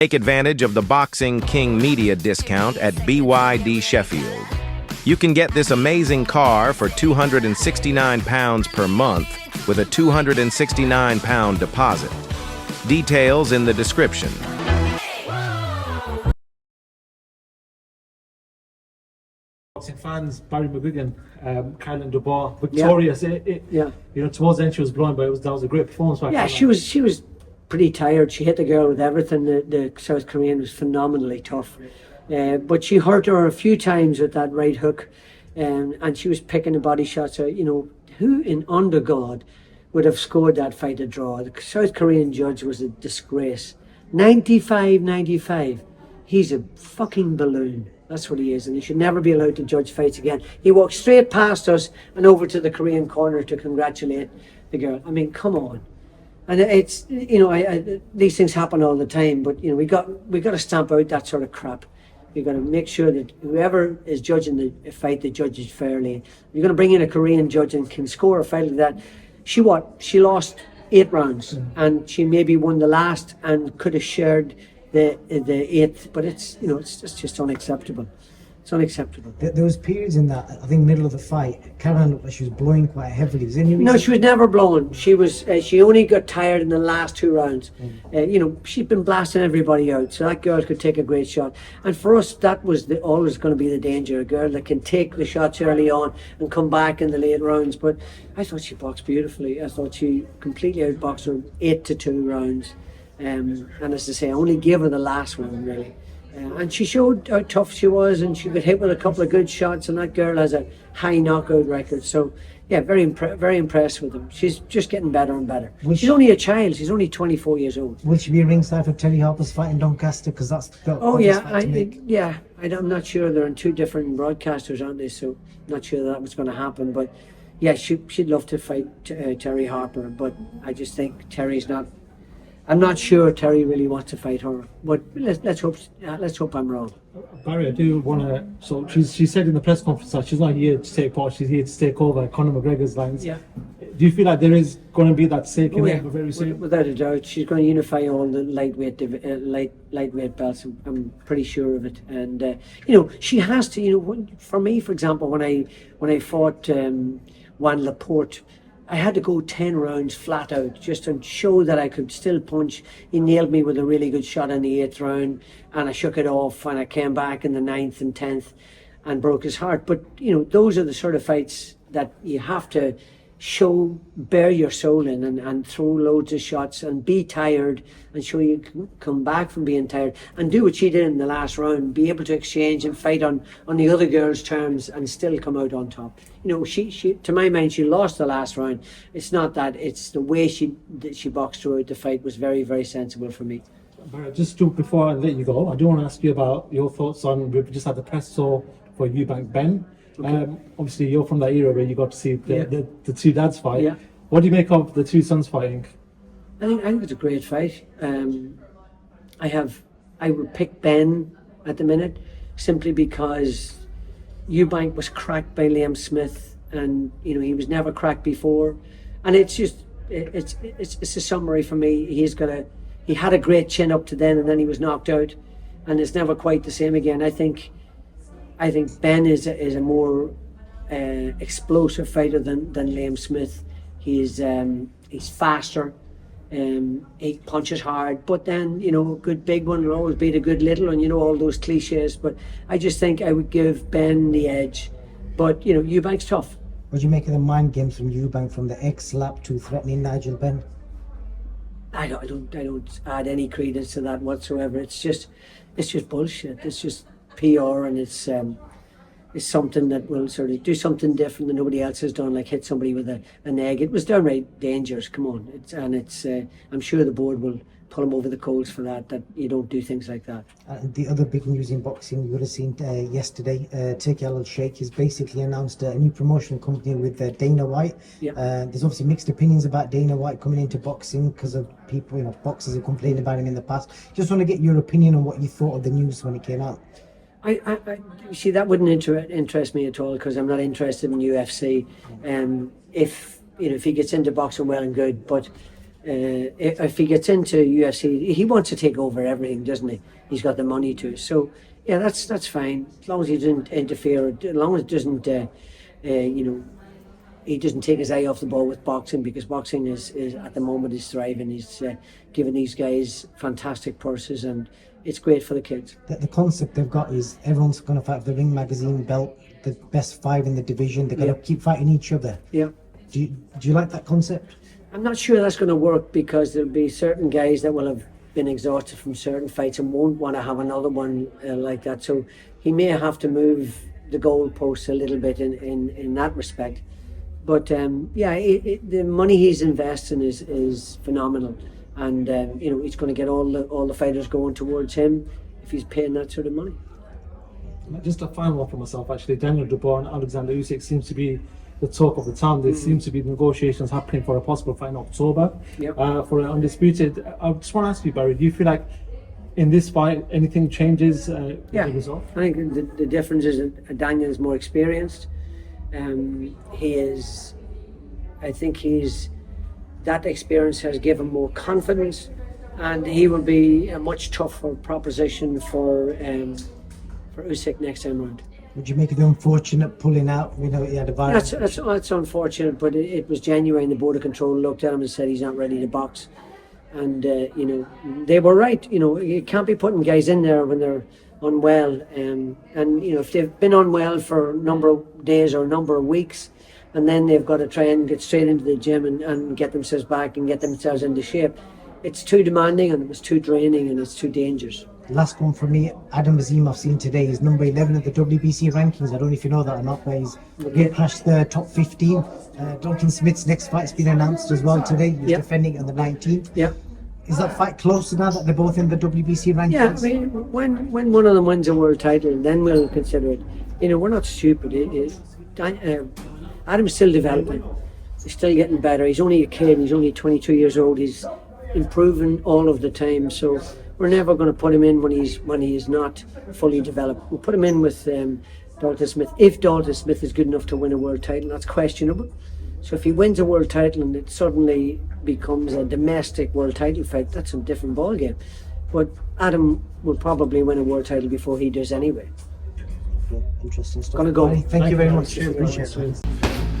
Take advantage of the Boxing King Media discount at BYD Sheffield. You can get this amazing car for £269 per month with a £269 deposit. Details in the description. Boxing fans, Barry McGuigan, Carolyn Dubois, victorious. Towards the end she was blowing, but that was a great performance. Yeah, she was pretty tired. She hit the girl with everything. The South Korean was phenomenally tough, but she hurt her a few times with that right hook, and she was picking the body shots. So who in under God would have scored that fight a draw? The South Korean judge was a disgrace. 95-95. He's a fucking balloon. That's what he is, and he should never be allowed to judge fights again. He walked straight past us and over to the Korean corner to congratulate the girl. I mean, come on. And it's these things happen all the time, but we got to stamp out that sort of crap. We've got to make sure that whoever is judging the fight, the judges fairly. You're going to bring in a Korean judge and can score a fight like that. She lost 8 rounds, and she maybe won the last and could have shared the 8th, but it's just unacceptable. It's unacceptable. There was periods in that, I think, middle of the fight, Caroline looked like she was blowing quite heavily. Was there any reason? No, she was never blowing. She only got tired in the last 2 rounds. She'd been blasting everybody out, so that girl could take a great shot. And for us, that was always going to be the danger, a girl that can take the shots early on and come back in the late rounds. But I thought she boxed beautifully. I thought she completely outboxed her 8-2 rounds. And as I say, I only gave her the last one, really. And she showed how tough she was, and she got hit with a couple of good shots, and that girl has a high knockout record. So, yeah, very impressed with them. She's just getting better and better. She's only a child. She's only 24 years old. Will she be ringside for Terry Harper's fight in Doncaster? Because that's the I'm not sure. They're on 2 different broadcasters, aren't they? So, not sure that was going to happen. But, yeah, she'd love to fight Terry Harper, but I just think Terry's not... I'm not sure Terry really wants to fight her, but let's hope I'm wrong. Barry, I do want to. So she said in the press conference that she's not here to take part; she's here to take over Conor McGregor's lines. Yeah. Do you feel like there is going to be that taking over very soon? Without a doubt, she's going to unify all the lightweight belts. I'm pretty sure of it, and she has to. For me, for example, when I fought Juan Laporte, I had to go 10 rounds flat out just to show that I could still punch. He nailed me with a really good shot in the 8th round, and I shook it off, and I came back in the 9th and 10th and broke his heart. But, those are the sort of fights that you have to show, bare your soul in, and throw loads of shots and be tired and show you can come back from being tired and do what she did in the last round, be able to exchange and fight on the other girl's terms and still come out on top. She to my mind, she lost the last round. It's not that, it's the way she boxed throughout the fight was very, very sensible for me. Just before I let you go, I do want to ask you about your thoughts on, we've just had the press tour for EUBANK BENN. Okay. Obviously, you're from that era where you got to see the 2 dads fight. Yeah. What do you make of the 2 sons fighting? I think it's a great fight. I would pick Ben at the minute simply because EUBANK was cracked by Liam Smith, and he was never cracked before, and it's a summary for me. He had a great chin up to then, and then he was knocked out, and it's never quite the same again. I think Ben is a more explosive fighter than Liam Smith. He's faster. He punches hard, but then a good big one will always beat a good little one. All those cliches. But I just think I would give Ben the edge. But EUBANK's tough. What do you make of the mind games from EUBANK, from the ex-lap to threatening Nigel Benn? I don't add any credence to that whatsoever. It's just bullshit. It's just PR, and it's something that will sort of do something different than nobody else has done, like hit somebody with an egg. It was downright dangerous. Come on, I'm sure the board will pull him over the coals for that you don't do things like that. The other big news in boxing you would have seen yesterday, Turki Al-Sheikh has basically announced a new promotional company with Dana White. Yeah. There's obviously mixed opinions about Dana White coming into boxing because of people, boxers have complained about him in the past. Just want to get your opinion on what you thought of the news when it came out. I see, that wouldn't interest me at all, because I'm not interested in UFC. If he gets into boxing, well and good, but if he gets into UFC, he wants to take over everything, doesn't he? He's got the money to. So yeah, that's fine as long as he doesn't interfere. As long as it doesn't, he doesn't take his eye off the ball with boxing, because boxing is at the moment is thriving. He's giving these guys fantastic purses, and it's great for the kids. The concept they've got is everyone's going to fight for the Ring Magazine belt, the best 5 in the division. They're going to keep fighting each other. Yeah. Do you like that concept? I'm not sure that's going to work, because there'll be certain guys that will have been exhausted from certain fights and won't want to have another one like that. So he may have to move the goalposts a little bit in that respect. But the money he's investing is phenomenal, and he's going to get all the fighters going towards him if he's paying that sort of money. Just a final one for myself, actually. Daniel Dubois and Alexander Usyk seems to be the talk of the town. There seems to be negotiations happening for a possible fight in October for an undisputed. I just want to ask you, Barry, do you feel like in this fight anything changes with the result? I think the difference is that Daniel is more experienced. That experience has given more confidence, and he will be a much tougher proposition for Usyk next time round. Would you make it unfortunate pulling out? He had a virus. That's unfortunate, but it was genuine. The Board of Control looked at him and said he's not ready to box, and they were right. You can't be putting guys in there when they're unwell, and if they've been unwell for a number of days or a number of weeks, and then they've got to try and get straight into the gym and get themselves back and get themselves into shape, it's too demanding, and it was too draining, and it's too dangerous. Last one for me, Adam Azim, I've seen today, is number 11 at the WBC rankings. I don't know if you know that or not, but he's crashed the top 15. Dalton Smith's next fight's been announced as well today. He's defending on the 19th. Yeah. Is that fight closer now that they're both in the WBC rankings? Yeah, I mean, when one of them wins a world title, then we'll consider it. We're not stupid. Adam's still developing. He's still getting better. He's only a kid. He's only 22 years old. He's improving all of the time. So we're never going to put him in when he is not fully developed. We'll put him in with Dalton Smith. If Dalton Smith is good enough to win a world title, that's questionable. So if he wins a world title and it suddenly becomes a domestic world title fight, that's a different ballgame. But Adam will probably win a world title before he does anyway. Interesting stuff. Gonna go. Thank you very much. Appreciate it.